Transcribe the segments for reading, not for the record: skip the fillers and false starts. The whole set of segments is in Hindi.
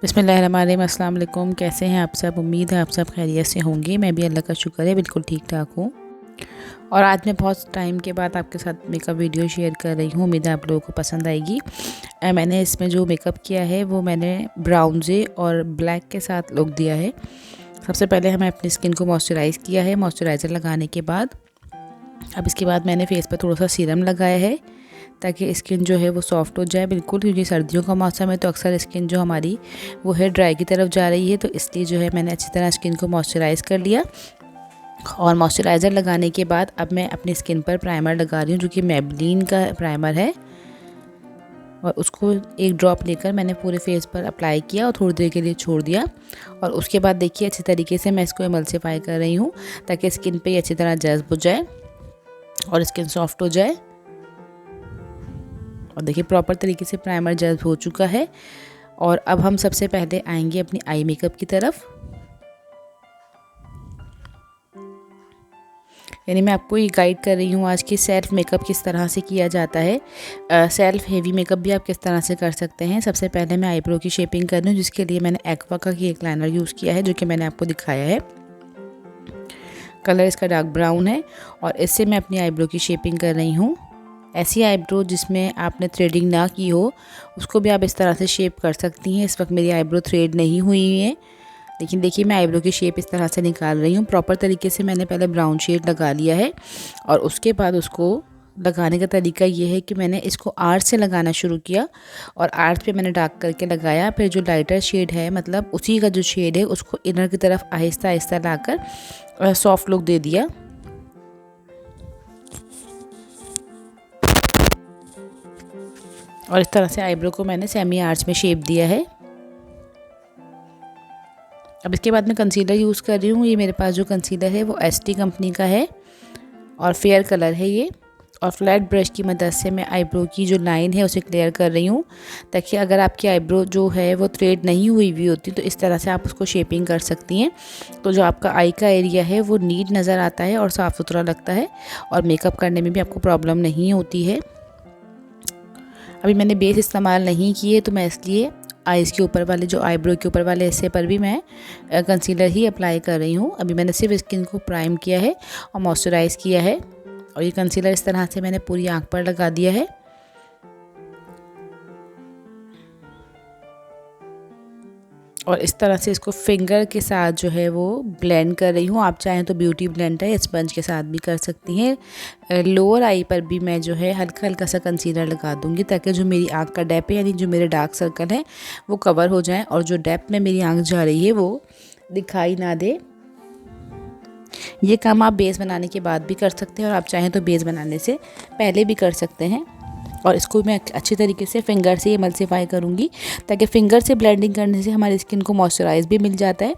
बिस्मिल्लाहिर्रहमानिर्रहीम। अस्सलाम वालेकुम। कैसे हैं आप सब? उम्मीद है आप सब खैरियत से होंगे। मैं भी अल्लाह का शुक्र है बिल्कुल ठीक ठाक हूँ। और आज मैं बहुत टाइम के बाद आपके साथ मेकअप वीडियो शेयर कर रही हूँ। उम्मीद है आप लोगों को पसंद आएगी। मैंने इसमें जो मेकअप किया है वो मैंने ब्राउनजे और ब्लैक के साथ लुक दिया है। सबसे पहले हमें अपनी स्किन को मॉइस्चराइज़ किया है। मॉइस्चराइज़र लगाने के बाद अब इसके बाद मैंने फेस पर थोड़ा सा सीरम लगाया है ताकि स्किन जो है वो सॉफ्ट हो जाए बिल्कुल, क्योंकि सर्दियों का मौसम है तो अक्सर स्किन जो हमारी वो है ड्राई की तरफ जा रही है। तो इसलिए जो है मैंने अच्छी तरह स्किन को मॉइस्चराइज़ कर लिया। और मॉइस्चराइज़र लगाने के बाद अब मैं अपनी स्किन पर प्राइमर लगा रही हूँ जो कि मेबलिन का प्राइमर है। और उसको एक ड्रॉप लेकर मैंने पूरे फेस पर अप्लाई किया और थोड़ी देर के लिए छोड़ दिया। और उसके बाद देखिए अच्छी तरीके से मैं इसको एमल्सिफाई कर रही हूँ ताकि स्किन पे अच्छी तरह जज़्ब हो जाए और स्किन सॉफ्ट हो जाए। और देखिए प्रॉपर तरीके से प्राइमर जज़्ब हो चुका है। और अब हम सबसे पहले आएंगे अपनी आई मेकअप की तरफ। यानी मैं आपको ये गाइड कर रही हूँ आज की सेल्फ मेकअप किस तरह से किया जाता है। सेल्फ हेवी मेकअप भी आप किस तरह से कर सकते हैं। सबसे पहले मैं आईब्रो की शेपिंग कर रही हूँ, जिसके लिए मैंने एक्वा का एक लाइनर यूज़ किया है जो कि मैंने आपको दिखाया है। कलर इसका डार्क ब्राउन है और इससे मैं अपनी आईब्रो की शेपिंग कर रही हूँ। ऐसी आईब्रो जिसमें आपने थ्रेडिंग ना की हो उसको भी आप इस तरह से शेप कर सकती हैं। इस वक्त मेरी आईब्रो थ्रेड नहीं हुई है, लेकिन देखिए मैं आईब्रो की शेप इस तरह से निकाल रही हूँ। प्रॉपर तरीके से मैंने पहले ब्राउन शेड लगा लिया है और उसके बाद उसको लगाने का तरीका ये है कि मैंने इसको आर्च से लगाना शुरू किया और आर्च पे मैंने डार्क करके लगाया। फिर जो लाइटर शेड है मतलब उसी का जो शेड है उसको इनर की तरफ आहिस्ता आहिस्ता लाकर सॉफ्ट लुक दे दिया। और इस तरह से आईब्रो को मैंने सेमी आर्च में शेप दिया है। अब इसके बाद मैं कंसीलर यूज़ कर रही हूँ। ये मेरे पास जो कंसीलर है वो एसटी कंपनी का है और फेयर कलर है ये। और फ्लैट ब्रश की मदद से मैं आईब्रो की जो लाइन है उसे क्लियर कर रही हूँ, ताकि अगर आपकी आईब्रो जो है वो थ्रेड नहीं हुई हुई होती तो इस तरह से आप उसको शेपिंग कर सकती हैं। तो जो आपका आई का एरिया है वो नीट नज़र आता है और साफ़ सुथरा लगता है और मेकअप करने में भी आपको प्रॉब्लम नहीं होती है। अभी मैंने बेस इस्तेमाल नहीं किए तो मैं इसलिए आइज़ के ऊपर वाले जो आईब्रो के ऊपर वाले हिस्से पर भी मैं कंसीलर ही अप्लाई कर रही हूँ। अभी मैंने सिर्फ स्किन को प्राइम किया है और मॉइस्चराइज़ किया है। और ये कंसीलर इस तरह से मैंने पूरी आँख पर लगा दिया है। और इस तरह से इसको फिंगर के साथ जो है वो ब्लेंड कर रही हूँ। आप चाहें तो ब्यूटी ब्लेंडर स्पंज के साथ भी कर सकती हैं। लोअर आई पर भी मैं जो है हल्का हल्का सा कंसीलर लगा दूँगी ताकि जो मेरी आँख का डेप है यानी जो मेरे डार्क सर्कल है वो कवर हो जाए और जो डेप में मेरी आँख जा रही है वो दिखाई ना दे। ये काम आप बेस बनाने के बाद भी कर सकते हैं और आप चाहें तो बेस बनाने से पहले भी कर सकते हैं। और इसको मैं अच्छी तरीके से फिंगर से एमल्सिफाई करूँगी ताकि फिंगर से ब्लेंडिंग करने से हमारी स्किन को मॉइस्चराइज भी मिल जाता है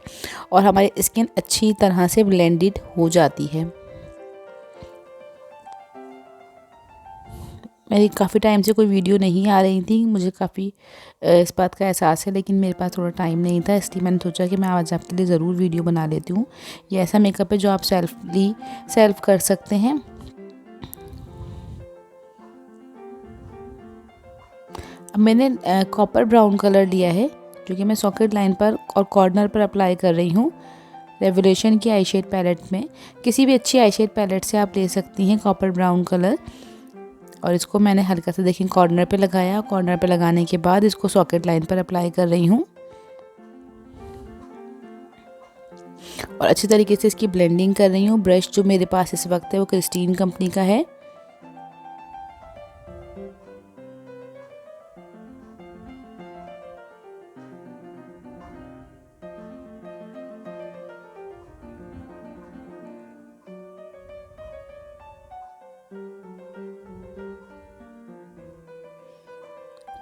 और हमारी स्किन अच्छी तरह से ब्लेंडेड हो जाती है। मेरी काफ़ी टाइम से कोई वीडियो नहीं आ रही थी, मुझे काफ़ी इस बात का एहसास है, लेकिन मेरे पास थोड़ा टाइम नहीं था, इसलिए मैंने सोचा कि मैं आज आपके लिए ज़रूर वीडियो बना लेती हूँ। ये ऐसा मेकअप है जो आप सेल्फ कर सकते हैं। अब मैंने कॉपर ब्राउन कलर लिया है जो कि मैं सॉकेट लाइन पर और कॉर्नर पर अप्लाई कर रही हूँ। रेवोल्यूशन की आई शेड पैलेट में, किसी भी अच्छी आई शेड पैलेट से आप ले सकती हैं कॉपर ब्राउन कलर। और इसको मैंने हल्का सा देखिए कॉर्नर पे लगाया। कॉर्नर पे लगाने के बाद इसको सॉकेट लाइन पर अप्लाई कर रही हूँ और अच्छी तरीके से इसकी ब्लेंडिंग कर रही हूँ। ब्रश जो मेरे पास इस वक्त है वो क्रिस्टीन कंपनी का है।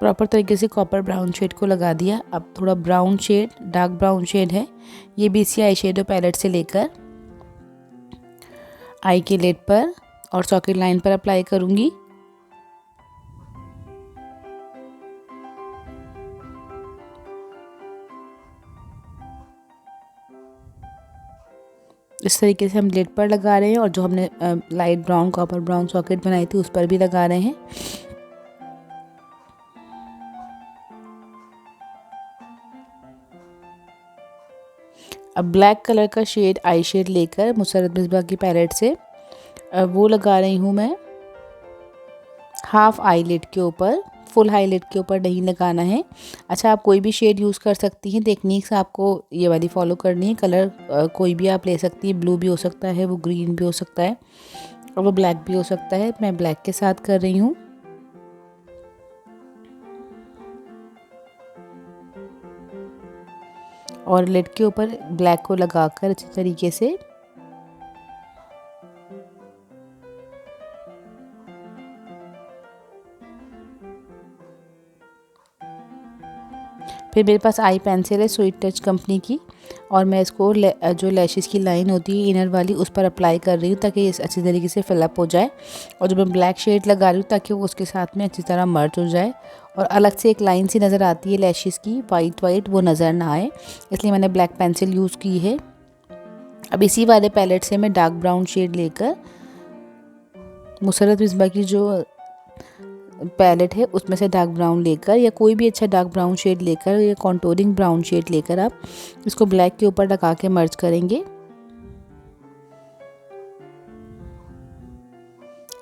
प्रॉपर तरीके से कॉपर ब्राउन शेड को लगा दिया। अब थोड़ा brown shade, dark brown shade है, ये भी इसी आई शेडो पैलेट से लेकर आई के लिड पर और सॉकेट लाइन पर अप्लाई करूँगी। इस तरीके से हम लिड पर लगा रहे हैं और जो हमने light brown copper brown socket बनाई थी उस पर भी लगा रहे हैं। अब ब्लैक कलर का शेड आई शेड लेकर मुसर्रत मिसबा की पैलेट से वो लगा रही हूँ मैं हाफ आईलिड के ऊपर, फुल हाईलाइट के ऊपर नहीं लगाना है। अच्छा, आप कोई भी शेड यूज़ कर सकती हैं, टेक्निक्स आपको ये वाली फॉलो करनी है। कलर कोई भी आप ले सकती हैं, ब्लू भी हो सकता है, वो ग्रीन भी हो सकता है और वो ब्लैक भी हो सकता है। मैं ब्लैक के साथ कर रही हूँ। और लिड के ऊपर ब्लैक को लगाकर अच्छी तरीके से फिर मेरे पास आई पेंसिल है स्वीट टच कंपनी की और मैं इसको जो लैशेस की लाइन होती है इनर वाली उस पर अप्लाई कर रही हूँ ताकि ये अच्छी तरीके से फिलअप हो जाए। और जब मैं ब्लैक शेड लगा रही हूँ ताकि वो उसके साथ में अच्छी तरह मर्ज हो जाए और अलग से एक लाइन सी नज़र आती है लैशेस की वाइट वो नज़र ना आए, इसलिए मैंने ब्लैक पेंसिल यूज़ की है। अब इसी वाले पैलेट से मैं डार्क ब्राउन शेड लेकर मुसर्रत मिसबा की जो पैलेट है उसमें से डार्क ब्राउन लेकर या कोई भी अच्छा डार्क ब्राउन शेड लेकर या कॉन्टोरिंग ब्राउन शेड लेकर आप इसको ब्लैक के ऊपर लगा के मर्ज करेंगे।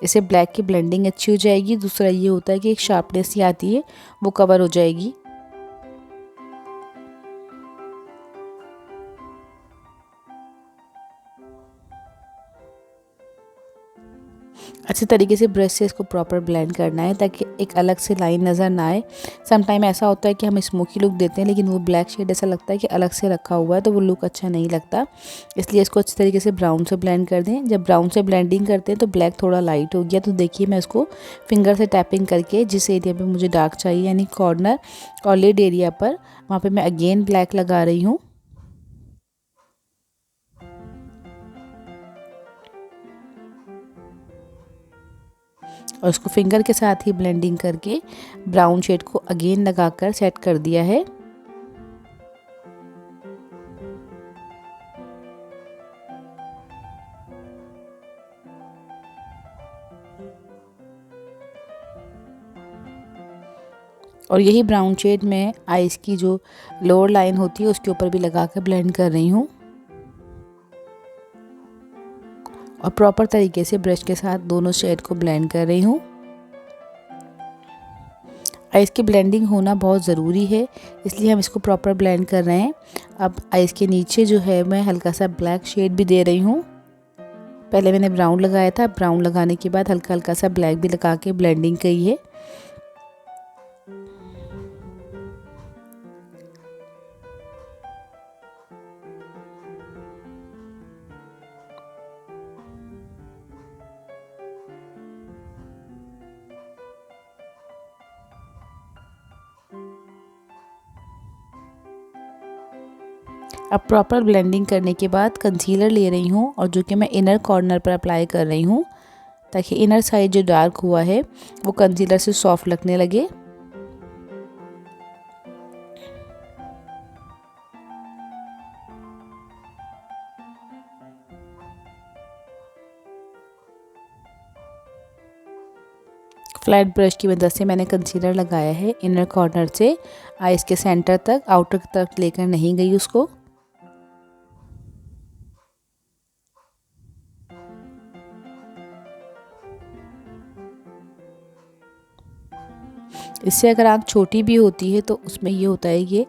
इससे ब्लैक की ब्लेंडिंग अच्छी हो जाएगी। दूसरा ये होता है कि एक शार्पनेस सी आती है वो कवर हो जाएगी। अच्छे तरीके से ब्रश से इसको प्रॉपर ब्लेंड करना है ताकि एक अलग से लाइन नज़र ना आए। सम टाइम ऐसा होता है कि हम स्मोकी लुक देते हैं लेकिन वो ब्लैक शेड ऐसा लगता है कि अलग से रखा हुआ है तो वो लुक अच्छा नहीं लगता, इसलिए इसको अच्छे तरीके से ब्राउन से ब्लेंड कर दें। जब ब्राउन से ब्लेंडिंग करते हैं तो ब्लैक थोड़ा लाइट हो गया तो देखिए मैं इसको फिंगर से टैपिंग करके जिस एरिया पर मुझे डार्क चाहिए यानी कॉर्नर और लिड एरिया पर वहाँ पर मैं अगेन ब्लैक लगा रही हूँ। और उसको फिंगर के साथ ही ब्लेंडिंग करके ब्राउन शेड को अगेन लगाकर सेट कर दिया है। और यही ब्राउन शेड में आईज की जो लोअर लाइन होती है उसके ऊपर भी लगा कर ब्लेंड कर रही हूँ और प्रॉपर तरीके से ब्रश के साथ दोनों शेड को ब्लेंड कर रही हूँ। आइस की ब्लेंडिंग होना बहुत ज़रूरी है, इसलिए हम इसको प्रॉपर ब्लेंड कर रहे हैं। अब आइस के नीचे जो है मैं हल्का सा ब्लैक शेड भी दे रही हूँ। पहले मैंने ब्राउन लगाया था, ब्राउन लगाने के बाद हल्का हल्का सा ब्लैक भी लगा के ब्लेंडिंग की है। अब प्रॉपर ब्लेंडिंग करने के बाद कंसीलर ले रही हूँ और जो कि मैं इनर कॉर्नर पर अप्लाई कर रही हूँ ताकि इनर साइड जो डार्क हुआ है वो कंसीलर से सॉफ्ट लगने लगे। फ्लैट ब्रश की मदद से मैंने कंसीलर लगाया है इनर कॉर्नर से आईज के सेंटर तक, आउटर तक लेकर नहीं गई उसको। इससे अगर आँख छोटी भी होती है तो उसमें ये होता है कि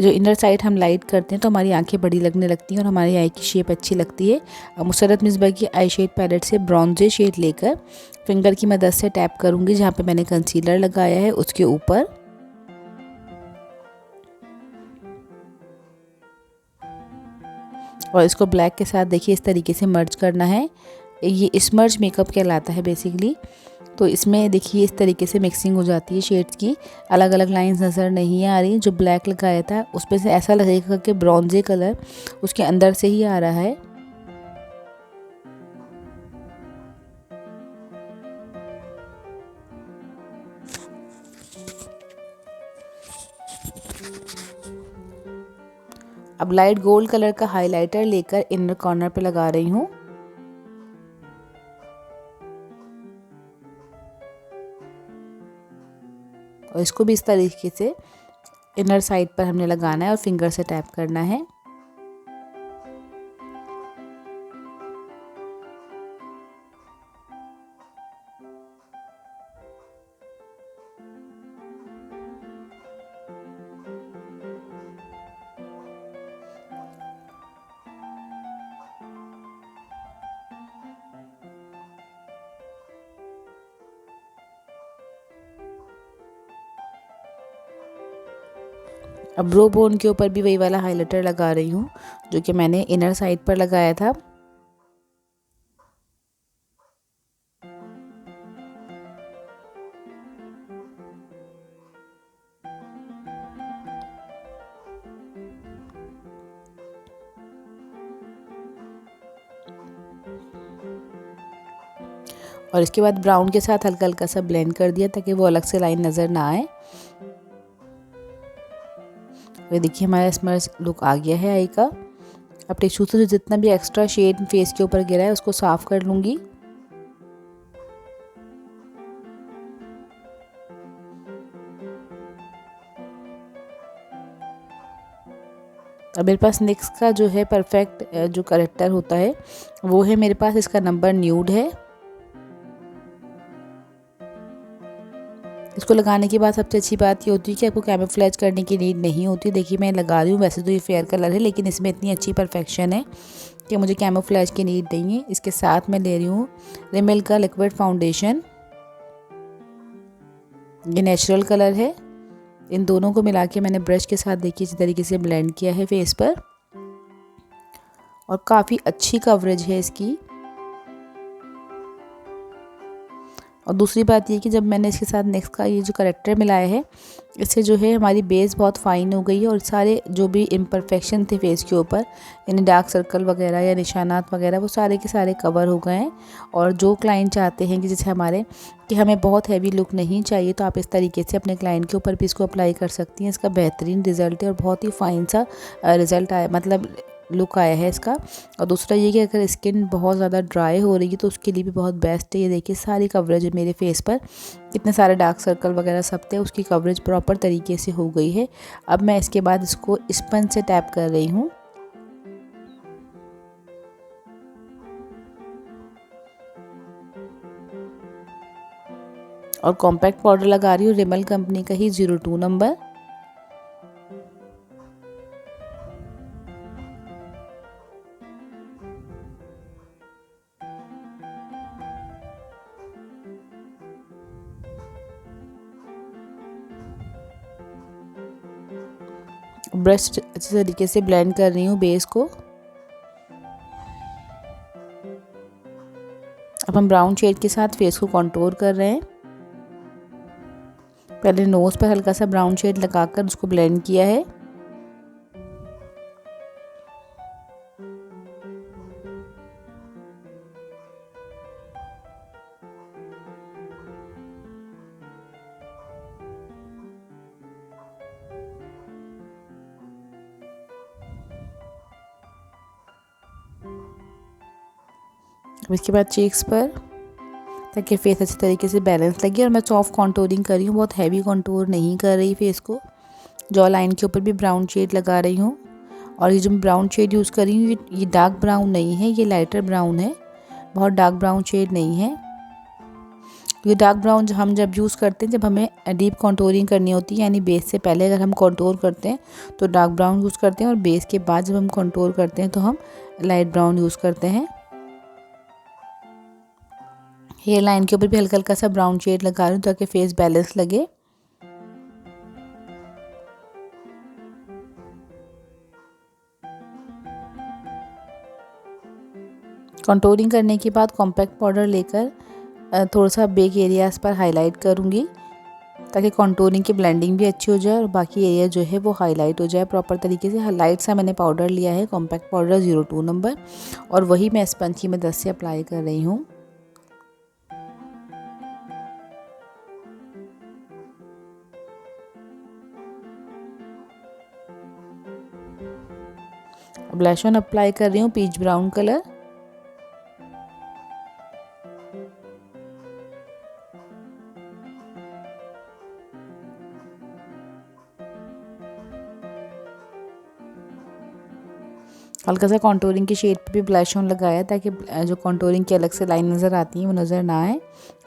जो इनर साइड हम लाइट करते हैं तो हमारी आंखें बड़ी लगने लगती हैं और हमारी आई की शेप अच्छी लगती है। अब मुसर्रत मिसबा की आई शेड पैलेट से ब्रॉन्जे शेड लेकर फिंगर की मदद से टैप करूँगी जहाँ पे मैंने कंसीलर लगाया है उसके ऊपर। और इसको ब्लैक के साथ देखिए इस तरीके से मर्ज करना है। ये स्मर्ज मेकअप कहलाता है बेसिकली। तो इसमें देखिए इस तरीके से मिक्सिंग हो जाती है शेड्स की, अलग अलग लाइंस नज़र नहीं आ रही। जो ब्लैक लगाया था उसमें से ऐसा लगेगा कि ब्रॉन्जे कलर उसके अंदर से ही आ रहा है। अब लाइट गोल्ड कलर का हाइलाइटर लेकर इनर कॉर्नर पे लगा रही हूँ। और इसको भी इस तरीके से इनर साइड पर हमने लगाना है और फिंगर से टैप करना है। अब ब्रो बोन के ऊपर भी वही वाला हाइलाइटर लगा रही हूँ जो कि मैंने इनर साइड पर लगाया था। और इसके बाद ब्राउन के साथ हल्का हल्का सा ब्लेंड कर दिया ताकि वो अलग से लाइन नज़र ना आए। ये देखिए हमारा स्मर्च लुक आ गया है आई का। अब टिश्यू से जितना भी एक्स्ट्रा शेड फेस के ऊपर गिरा है उसको साफ़ कर लूँगी। अब मेरे पास निक्स का जो है परफेक्ट जो करेक्टर होता है वो है मेरे पास, इसका नंबर न्यूड है। इसको लगाने के बाद सबसे अच्छी बात ये होती है कि आपको कैमोफ्लेज करने की नीड नहीं होती। देखिए मैं लगा रही हूँ, वैसे तो ये फेयर कलर है लेकिन इसमें इतनी अच्छी परफेक्शन है कि मुझे कैमोफ्लेज की नीड नहीं है। इसके साथ मैं ले रही हूँ रिमेल का लिक्विड फाउंडेशन, ये नेचुरल कलर है। इन दोनों को मिला के मैंने ब्रश के साथ देखिए इसी तरीके से ब्लेंड किया है फेस पर और काफ़ी अच्छी कवरेज है इसकी। और दूसरी बात ये कि जब मैंने इसके साथ नेक्स्ट का ये जो करेक्टर मिलाया है इससे जो है हमारी बेस बहुत फाइन हो गई है और सारे जो भी इम्परफेक्शन थे फेस के ऊपर यानी डार्क सर्कल वगैरह या निशानात वगैरह वो सारे के सारे कवर हो गए हैं। और जो क्लाइंट चाहते हैं कि जैसे हमारे कि हमें बहुत हैवी लुक नहीं चाहिए तो आप इस तरीके से अपने क्लाइंट के ऊपर भी इसको अप्लाई कर सकती हैं। इसका बेहतरीन रिज़ल्ट है और बहुत ही फाइन सा रिज़ल्ट आया, मतलब लुक आया है इसका। और दूसरा ये कि अगर स्किन बहुत ज़्यादा ड्राई हो रही है तो उसके लिए भी बहुत बेस्ट है। ये देखिए सारी कवरेज है मेरे फेस पर, इतने सारे डार्क सर्कल वगैरह सब थे उसकी कवरेज प्रॉपर तरीके से हो गई है। अब मैं इसके बाद इसको स्पंज से टैप कर रही हूँ और कॉम्पैक्ट पाउडर लगा रही हूँ रिमल कंपनी का ही 02 नंबर। ब्रश अच्छे तरीके से ब्लेंड कर रही हूँ बेस को। अब हम ब्राउन शेड के साथ फेस को कंटूर कर रहे हैं। पहले नोज़ पर हल्का सा ब्राउन शेड लगाकर उसको ब्लेंड किया है। अब इसके बाद चीक्स पर ताकि फेस अच्छी तरीके से बैलेंस लगे और मैं सॉफ्ट कॉन्टोरिंग कर रही हूँ, बहुत हैवी कॉन्टोर नहीं कर रही फेस को। जॉ लाइन के ऊपर भी ब्राउन शेड लगा रही हूँ और ये जो ब्राउन शेड यूज़ कर रही हूँ ये डार्क ब्राउन नहीं है, ये लाइटर ब्राउन है, बहुत डार्क ब्राउन शेड नहीं है। ये डार्क ब्राउन हम जब यूज़ करते हैं जब हमें डीप कॉन्टोरिंग करनी होती है यानी बेस से पहले अगर हम कॉन्टोर करते हैं तो डार्क ब्राउन यूज़ करते हैं और बेस के बाद जब हम कॉन्टोर करते हैं तो हम लाइट ब्राउन यूज़ करते हैं। हेयर लाइन के ऊपर भी हल्का हल्का सा ब्राउन शेड लगा रही हूँ ताकि फेस बैलेंस लगे। कंटूरिंग करने के बाद कॉम्पैक्ट पाउडर लेकर थोड़ा सा बेक एरियाज़ पर हाईलाइट करूँगी ताकि कंटूरिंग की ब्लेंडिंग भी अच्छी हो जाए और बाकी एरिया जो है वो हाईलाइट हो जाए प्रॉपर तरीके से। लाइट सा मैंने पाउडर लिया है कॉम्पैक्ट पाउडर 02 नंबर और वही मैं स्पंज की मदद से अप्लाई कर रही हूँ। ब्लश ऑन अप्लाई कर रही हूँ पीच ब्राउन कलर। हल्का सा कॉन्टोरिंग की शेड पे भी ब्लश ऑन लगाया ताकि जो कॉन्टोरिंग की अलग से लाइन नज़र आती है वो नज़र ना आए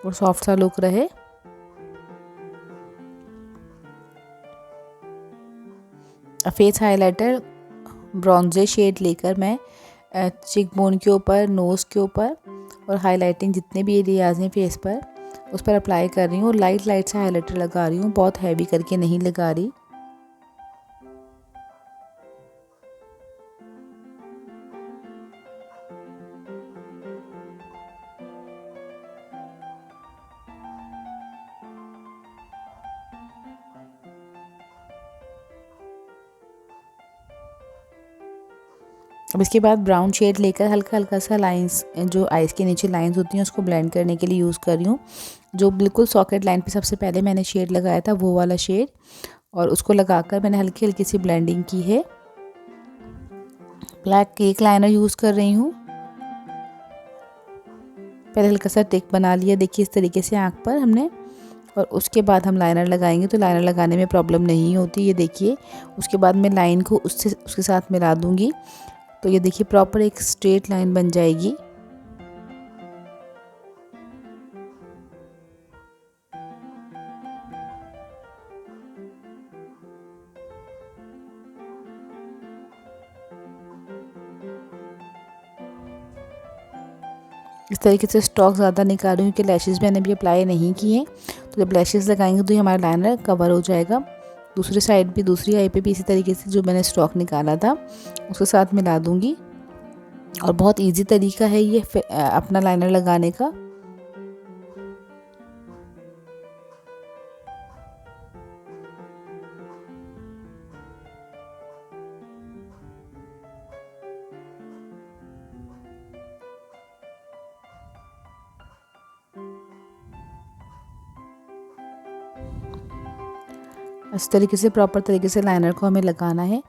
और सॉफ्ट सा लुक रहे। फेस हाइलाइटर ब्रॉन्जे शेड लेकर मैं चिक बोन के ऊपर, नोज़ के ऊपर और हाइलाइटिंग जितने भी एरियाज हैं फेस पर उस पर अप्लाई कर रही हूँ और लाइट लाइट सा हाइलाइटर लगा रही हूँ, बहुत हैवी करके नहीं लगा रही। अब इसके बाद ब्राउन शेड लेकर हल्का हल्का सा लाइंस, जो आइज़ के नीचे लाइंस होती हैं उसको ब्लेंड करने के लिए यूज़ कर रही हूँ। जो बिल्कुल सॉकेट लाइन पे सबसे पहले मैंने शेड लगाया था वो वाला शेड, और उसको लगाकर मैंने हल्की हल्की सी ब्लेंडिंग की है। ब्लैक केक लाइनर यूज़ कर रही हूँ। पहले हल्का सा टिक बना लिया, देखिए इस तरीके से आँख पर हमने, और उसके बाद हम लाइनर लगाएंगे तो लाइनर लगाने में प्रॉब्लम नहीं होती। ये देखिए, उसके बाद मैं लाइन को उसके साथ मिला दूँगी, तो ये देखिए प्रॉपर एक स्ट्रेट लाइन बन जाएगी। इस तरीके से स्टॉक ज़्यादा निकाल रही हूँ कि लैशेज़ मैंने भी अप्लाई नहीं किए, तो जब लैशेज़ लगाएंगे तो ये हमारा लाइनर कवर हो जाएगा। दूसरी साइड भी, दूसरी आई पे भी इसी तरीके से जो मैंने स्टॉक निकाला था उसके साथ मिला दूँगी। और बहुत इजी तरीका है ये अपना लाइनर लगाने का। इस तरीके से प्रॉपर तरीके से लाइनर को हमें लगाना है।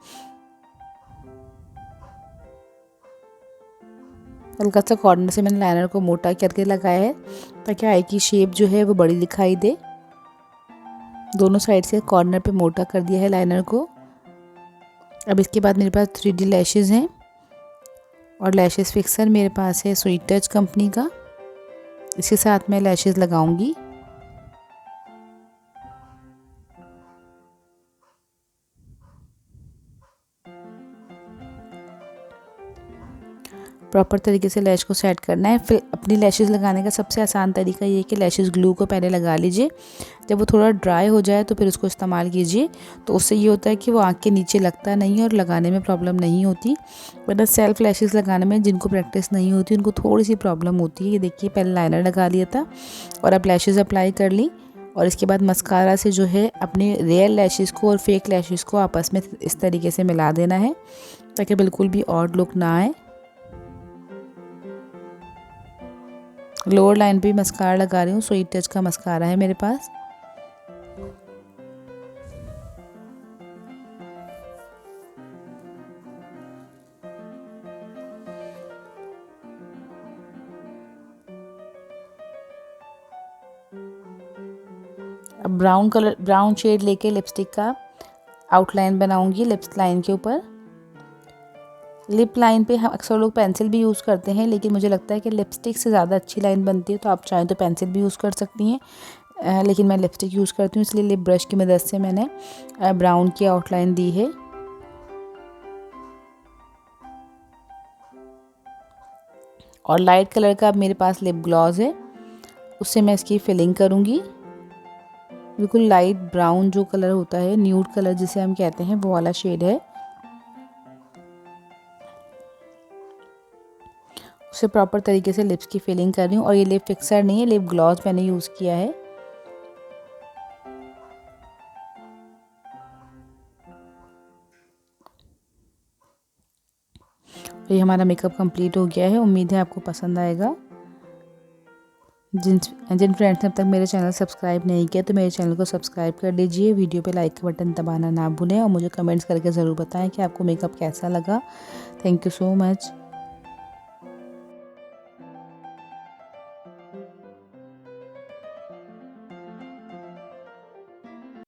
हल्का सा कॉर्नर से मैंने लाइनर को मोटा करके लगाया है ताकि आई की शेप जो है वो बड़ी दिखाई दे। दोनों साइड से कॉर्नर पे मोटा कर दिया है लाइनर को। अब इसके बाद मेरे पास 3D लैशेज़ हैं, और लैशेज़ फिक्सर मेरे पास है स्वीट टच कंपनी का। इसके साथ मैं लैशेज़ लगाऊंगी। प्रॉपर तरीके से लैश को सेट करना है। फिर अपनी लैशेज़ लगाने का सबसे आसान तरीका ये है कि लैशेज़ ग्लू को पहले लगा लीजिए। जब वो थोड़ा ड्राई हो जाए तो फिर उसको इस्तेमाल कीजिए, तो उससे ये होता है कि वो आँख के नीचे लगता नहीं और लगाने में प्रॉब्लम नहीं होती। वरना सेल्फ लैशेज़ लगाने में जिनको प्रैक्टिस नहीं होती उनको थोड़ी सी प्रॉब्लम होती है। ये देखिए, पहले लाइनर लगा लिया था और अब लैशेज़ अप्लाई कर ली, और इसके बाद मस्कारा से जो है अपने रियल लैशेज़ को और फेक लैशेज़ को आपस में इस तरीके से मिला देना है ताकि बिल्कुल भी ऑड लुक ना आए। लोअर लाइन पे भी मस्कारा लगा रही हूँ। स्वीट टच का मस्कारा है मेरे पास। अब ब्राउन शेड लेके लिपस्टिक का आउटलाइन बनाऊंगी लिप्स लाइन के ऊपर। लिप लाइन पे हम अक्सर लोग पेंसिल भी यूज़ करते हैं, लेकिन मुझे लगता है कि लिपस्टिक से ज़्यादा अच्छी लाइन बनती है, तो आप चाहें तो पेंसिल भी यूज़ कर सकती हैं, लेकिन मैं लिपस्टिक यूज़ करती हूँ, इसलिए लिप ब्रश की मदद से मैंने ब्राउन की आउटलाइन दी है। और लाइट कलर का अब मेरे पास लिप ग्लॉस है, उससे मैं इसकी फिलिंग करूँगी। बिल्कुल लाइट ब्राउन जो कलर होता है, न्यूड कलर जिसे हम कहते हैं, वो वाला शेड है। उसे प्रॉपर तरीके से लिप्स की फिलिंग कर रही हूँ। और ये लिप फिक्सर नहीं है, लिप ग्लॉस मैंने यूज़ किया है। तो ये हमारा मेकअप कंप्लीट हो गया है। उम्मीद है आपको पसंद आएगा। जिन फ्रेंड्स ने अब तक मेरे चैनल सब्सक्राइब नहीं किया तो मेरे चैनल को सब्सक्राइब कर लीजिए। वीडियो पे लाइक का बटन दबाना ना भूलें, और मुझे कमेंट्स करके ज़रूर बताएं कि आपको मेकअप कैसा लगा। Thank you so much.